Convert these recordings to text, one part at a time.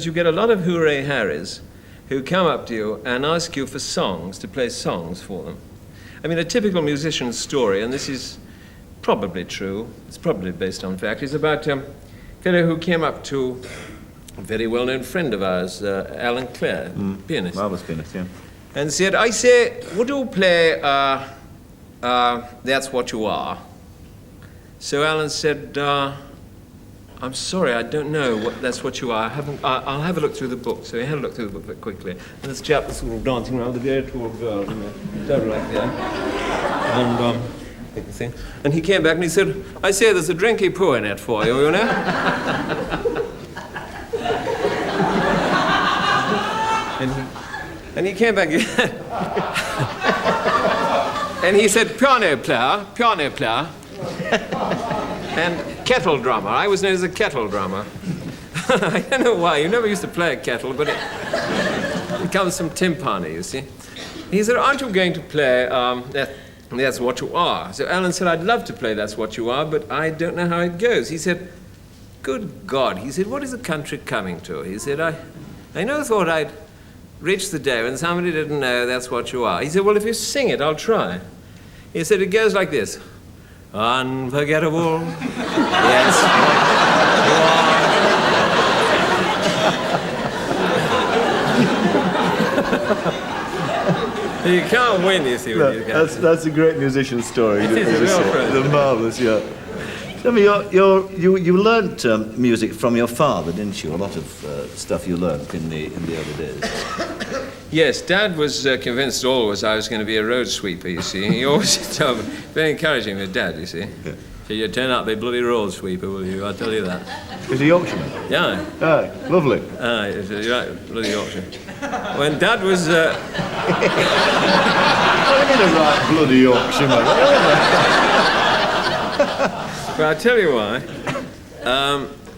You get a lot of hooray Harrys who come up to you and ask you for songs, to play songs for them. I mean, a typical musician's story, and this is probably true, it's probably based on fact, is about a fellow who came up to a very well-known friend of ours, Alan Clare, pianist. Marvellous pianist, yeah. And said, I say, would you play That's What You Are? So Alan said, I'm sorry, I don't know what That's What You Are. I'll have a look through the book. So he had a look through the book very quickly. And this chap was sort of dancing around the very tall girl, you know, like that. And, thing. And he came back and he said, I say, there's a drinky poo in it for you, you know? and he came back and he said, piano player. And kettle drummer. I was known as a kettle drummer. I don't know why. You never used to play a kettle, but it comes from timpani, you see. He said, aren't you going to play That's What You Are? So Alan said, I'd love to play That's What You Are, but I don't know how it goes. He said, good God. He said, what is the country coming to? He said, I thought I'd reach the day when somebody didn't know That's What You Are. He said, well, if you sing it, I'll try. He said, it goes like this. Unforgettable, yes, you are. You can't win, you see. No, that's a great musician story. It is a real friend. They're marvellous, yeah. Tell me, you learnt music from your father, didn't you? A lot of stuff you learnt in the early days. Yes, Dad was convinced always I was going to be a road sweeper, you see. He always told me, very encouraging with Dad, you see. Yeah. So you turn out to be a bloody road sweeper, will you? I'll tell you that. Is he Yorkshireman? Yeah. Aye, lovely. Aye, you're right, bloody Yorkshire. When Dad was... What do you mean a right bloody Yorkshireman? Well, I'll tell you why.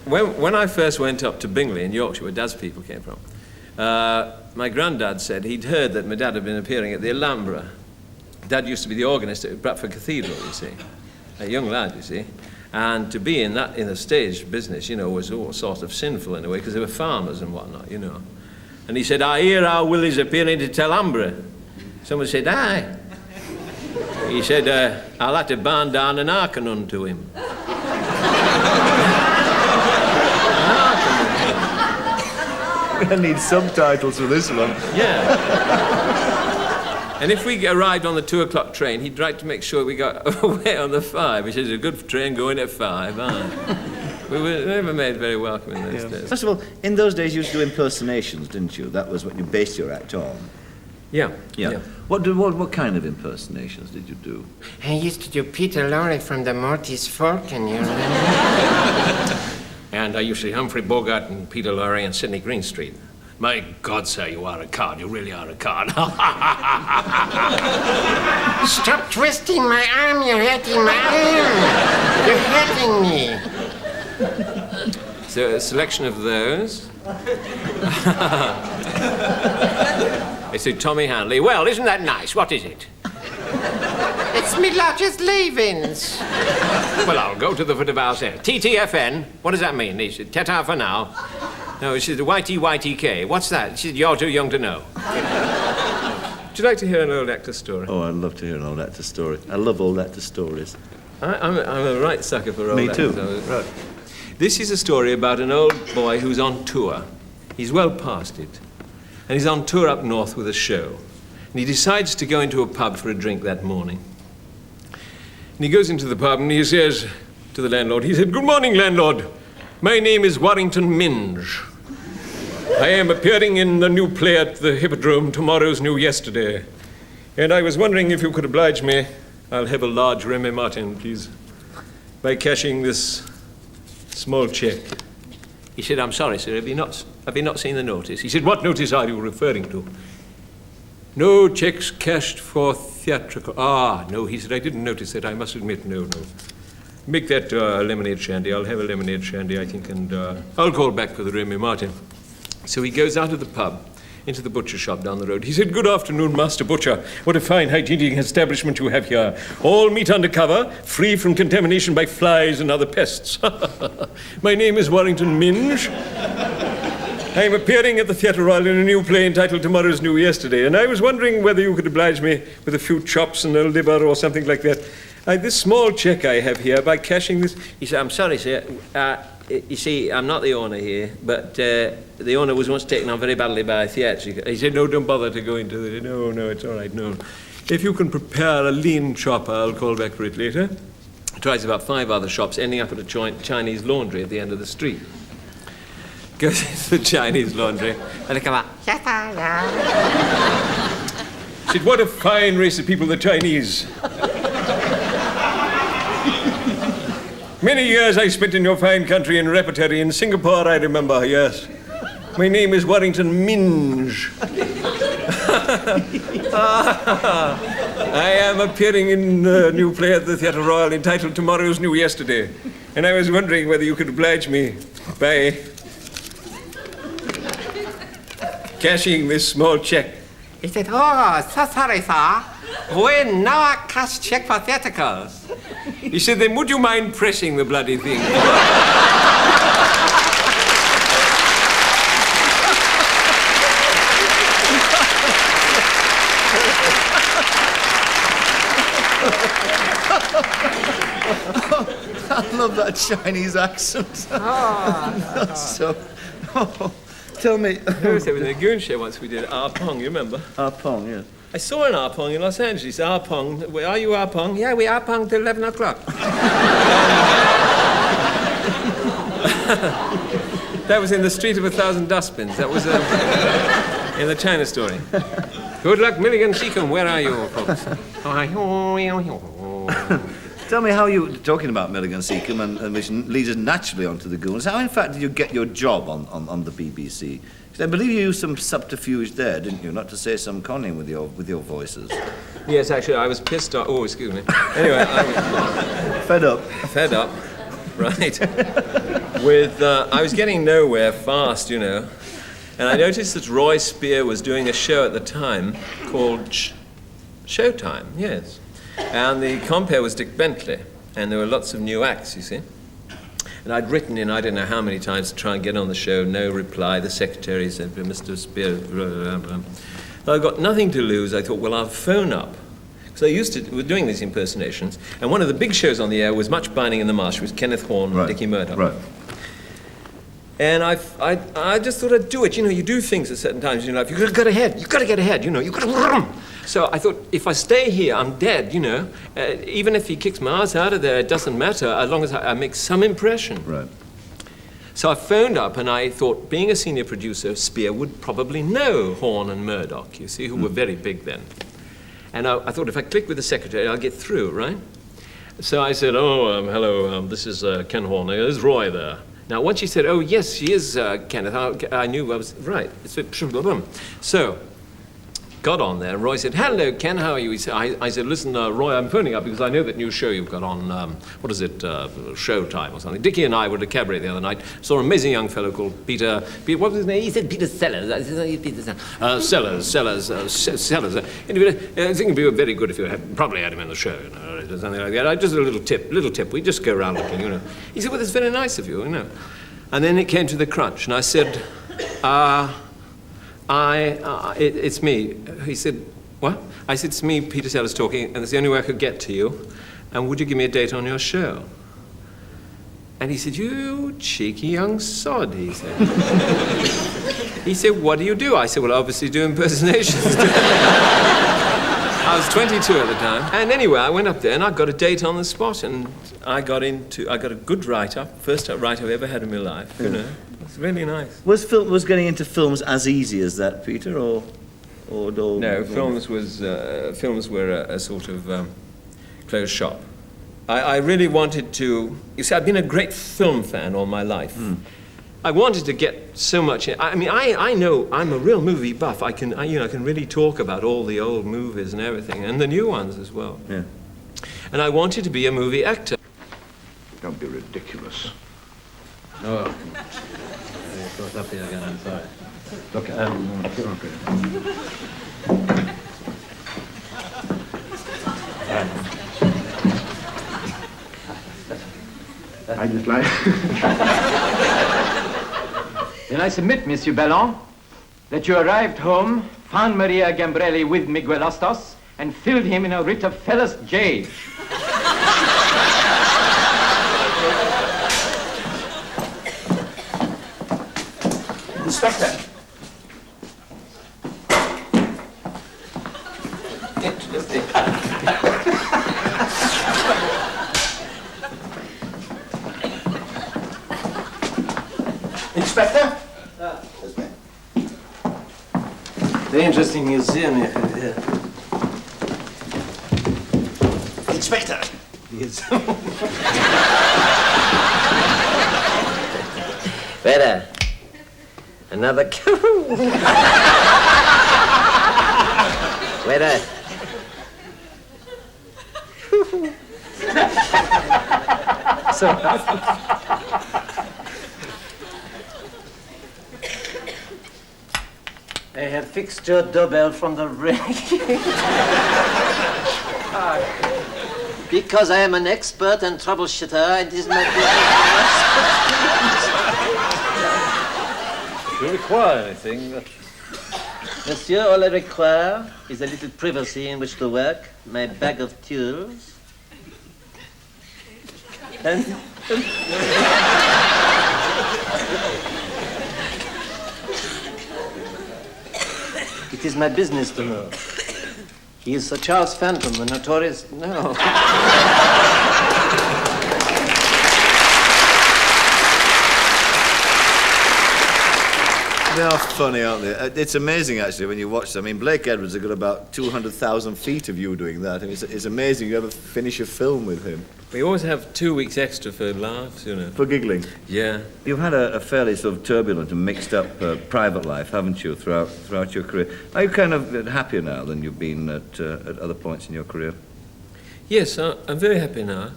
When I first went up to Bingley in Yorkshire, where Dad's people came from, my granddad said he'd heard that my dad had been appearing at the Alhambra. Dad used to be the organist at Bradford Cathedral, you see. A young lad, you see. And to be in the stage business, you know, was all sort of sinful in a way, because they were farmers and whatnot, you know. And he said, I hear our Willie's appearing at Alhambra. Someone said, aye. He said, I'll have to burn down an arcan unto him. I need subtitles for this one. Yeah. And if we arrived on the 2 o'clock train, he'd like to make sure we got away on the 5, which is a good train going at 5, aye. We were never made very welcome in those days. First of all, in those days you used to do impersonations, didn't you? That was what you based your act on. Yeah. What kind of impersonations did you do? I used to do Peter Lorre from the Morty's Falcon, you remember? And I used to Humphrey Bogart and Peter Lorre and Sidney Greenstreet. My God, sir, you are a card. You really are a card. Stop twisting my arm. You're hurting my arm. You're hurting me. So a selection of those. I said, Tommy Hanley. Well, isn't that nice? What is it? It's me lodger's leavings. Well, I'll go to the foot of our stairs. TTFN. What does that mean? He said, Teta for now. No, she said, YTYTK. What's that? She said, you're too young to know. Would you like to hear an old actor story? Oh, I'd love to hear an old actor story. I love old actor stories. I'm a right sucker for old actors. Me too. Right. This is a story about an old boy who's on tour. He's well past it. And he's on tour up north with a show. And he decides to go into a pub for a drink that morning. And he goes into the pub and he says to the landlord, he said, good morning, landlord. My name is Warrington Minge. I am appearing in the new play at the Hippodrome, Tomorrow's New Yesterday. And I was wondering if you could oblige me. I'll have a large Remy Martin, please, by cashing this small check. He said, I'm sorry, sir, have you not seen the notice? He said, what notice are you referring to? No checks cashed for theatrical. Ah, no, he said, I didn't notice that. I must admit, no. Make that lemonade shandy. I'll have a lemonade shandy, I think, and I'll call back for the Remy Martin. So he goes out of the pub into the butcher shop down the road. He said, good afternoon, Master Butcher. What a fine hygienic establishment you have here. All meat under cover, free from contamination by flies and other pests. My name is Warrington Minge. I'm appearing at the Theatre Royal in a new play entitled Tomorrow's New Yesterday, and I was wondering whether you could oblige me with a few chops and a liver or something like that. This small cheque I have here, by cashing this... He said, I'm sorry, sir. You see, I'm not the owner here, but the owner was once taken on very badly by a theatrical. He said, no, don't bother to go into it. No, it's all right, no. If you can prepare a lean chop, I'll call back for it later. He tries about 5 other shops, ending up at a Chinese laundry at the end of the street. Goes into the Chinese laundry, and they come out, said, what a fine race of people, the Chinese. Many years I spent in your fine country in repertory. In Singapore, I remember, yes. My name is Warrington Minge. I am appearing in a new play at the Theatre Royal entitled Tomorrow's New Yesterday. And I was wondering whether you could oblige me by cashing this small cheque. He said, oh, so sorry, sir. We never cash check for theatricals. He said, then would you mind pressing the bloody thing? I love that Chinese accent. That's so... Tell me... I was with a goon show once we did Pong, you remember? Pong, yes. I saw an Pong in Los Angeles. Pong. Are you Pong? Yeah, we Pong till 11 o'clock. That was in the Street of 1,000 Dustbins. That was in the China Story. Good luck, Milligan Seacombe. Where are you, folks? Tell me how you, talking about Milligan Seacombe, and which leads us naturally onto the Goons, how in fact did you get your job on the BBC? 'Cause I believe you used some subterfuge there, didn't you? Not to say some conning with your voices. Yes, actually, I was pissed off. Oh, excuse me. Anyway, Fed up. Fed up, right. I was getting nowhere fast, you know. And I noticed that Roy Spear was doing a show at the time called Showtime, yes. And the compere was Dick Bentley, and there were lots of new acts, you see. And I'd written in, I don't know how many times, to try and get on the show, no reply. The secretary said, Mr. Spear, blah, blah, blah. So I got nothing to lose. I thought, well, I'll phone up. So I was doing these impersonations, and one of the big shows on the air was Much Binding in the Marsh. It was Kenneth Horne and Dickie Murdoch. Right. And I just thought I'd do it. You know, you do things at certain times in your life. You've got to get ahead. You've got to get ahead, you know. You've got to... So I thought, if I stay here, I'm dead, you know. Even if he kicks my ass out of there, it doesn't matter, as long as I make some impression. Right. So I phoned up, and I thought, being a senior producer, Spear would probably know Horne and Murdoch, you see, who were very big then. And I thought, if I click with the secretary, I'll get through, right? So I said, hello, this is Ken Horne. There's Roy there. Now, once she said, oh, yes, she is Kenneth, I knew I was right. So, got on there, and Roy said, hello, Ken, how are you? He said, I said, listen, Roy, I'm phoning up because I know that new show you've got on, Showtime or something. Dickie and I were at a cabaret the other night, saw an amazing young fellow called Peter, what was his name? He said Peter Sellers. I said, Peter Sellers. I think it'd be very good if you had probably had him in the show, you know, or something like that. Just a little tip. We just go around looking, you know. He said, well, that's very nice of you, you know. And then it came to the crunch, and I said, it's me. He said, what? I said, it's me, Peter Sellers talking, and it's the only way I could get to you. And would you give me a date on your show? And he said, you cheeky young sod, he said. He said, what do you do? I said, well, obviously do impersonations. I was 22 at the time. And anyway, I went up there and I got a date on the spot, and I got a good write-up, first write I've ever had in my life, you know. It's really nice. Was getting into films as easy as that, Peter, or no, films were a sort of closed shop. I really wanted to... You see, I've been a great film fan all my life. I wanted to get so much... I mean, I know I'm a real movie buff. I can really talk about all the old movies and everything, and the new ones as well. Yeah. And I wanted to be a movie actor. Don't be ridiculous. Oh, of course, up here again, I'm sorry. Look, I just like... Yeah, Then I submit, Monsieur Ballon, that you arrived home, found Maria Gambrelli with Miguel Astos, and filled him in a writ of fellas J. Inspector. Inspector? Very interesting museum you have here. Inspector. Yes. Better. Another Better. So I have fixed your doorbell from the ring. Because I am an expert and troubleshooter, it is my If you require anything, Monsieur, all I require is a little privacy in which to work, my bag of tools, and... It is my business to know. He is Sir Charles Phantom, the notorious... No. They are funny, aren't they? It's amazing, actually, when you watch them. I mean, Blake Edwards has got about 200,000 feet of you doing that. I mean, it's amazing you ever finish a film with him. we always have 2 weeks extra for laughs, you know. For giggling. Yeah. You've had a fairly sort of turbulent and mixed up private life, haven't you, throughout your career? Are you kind of happier now than you've been at other points in your career? Yes, I'm very happy now.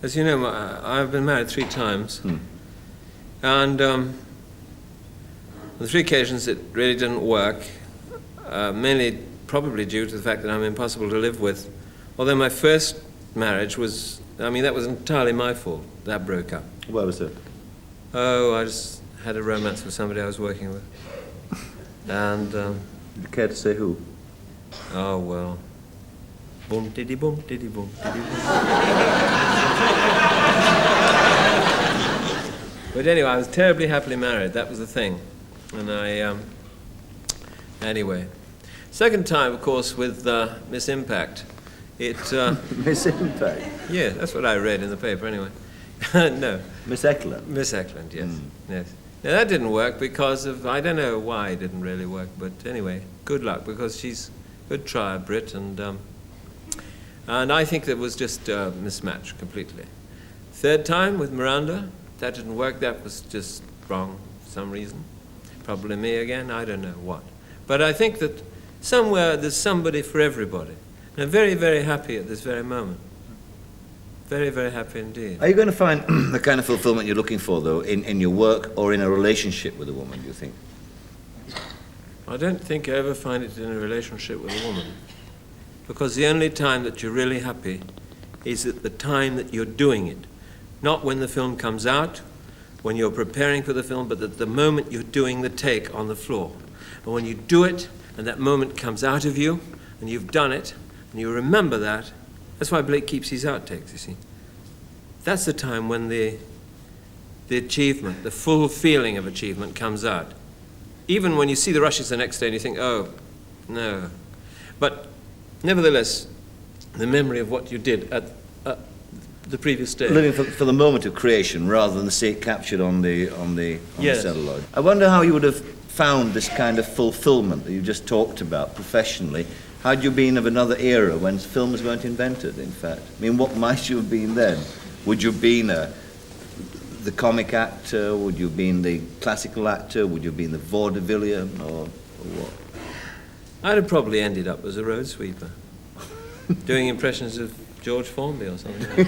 As you know, I've been married 3 times. And on the 3 occasions it really didn't work, mainly probably due to the fact that I'm impossible to live with. Although my first marriage was, I mean, that was entirely my fault. That broke up. Where was it? Oh, I just had a romance with somebody I was working with. And, You care to say who? oh, well. Boom, diddy, boom, diddy, boom, diddy, boom. But anyway, I was terribly happily married. That was the thing. And anyway. Second time, of course, with Miss Impact. Miss Impact? Yeah, that's what I read in the paper anyway. No. Miss Eklund? Miss Eklund, yes. Yes. Now, that didn't work because of, I don't know why it didn't really work, but anyway, good luck, because she's a good try, a Brit, and I think that was just a mismatch completely. Third time with Miranda, that didn't work. That was just wrong for some reason. Probably me again, I don't know what. But I think that somewhere there's somebody for everybody. And I'm very, very happy at this very moment. Very, very happy indeed. Are you going to find the kind of fulfillment you're looking for, though, in your work or in a relationship with a woman, do you think? I don't think I ever find it in a relationship with a woman. Because the only time that you're really happy is at the time that you're doing it. Not when the film comes out, when you're preparing for the film, but at the moment you're doing the take on the floor. And when you do it, and that moment comes out of you, and you've done it, and you remember that, that's why Blake keeps his outtakes, you see. That's the time when the achievement, the full feeling of achievement comes out. Even when you see the rushes the next day and you think, oh, no. But nevertheless, the memory of what you did at the previous day. Living for the moment of creation rather than see it captured on the Yes. celluloid. I wonder how you would have found this kind of fulfillment that you just talked about professionally. Had you been of another era when films weren't invented, in fact? I mean, what might you have been then? Would you have been the comic actor? Would you have been the classical actor? Would you have been the vaudevillian or what? I'd have probably ended up as a road sweeper, doing impressions of George Formby or something.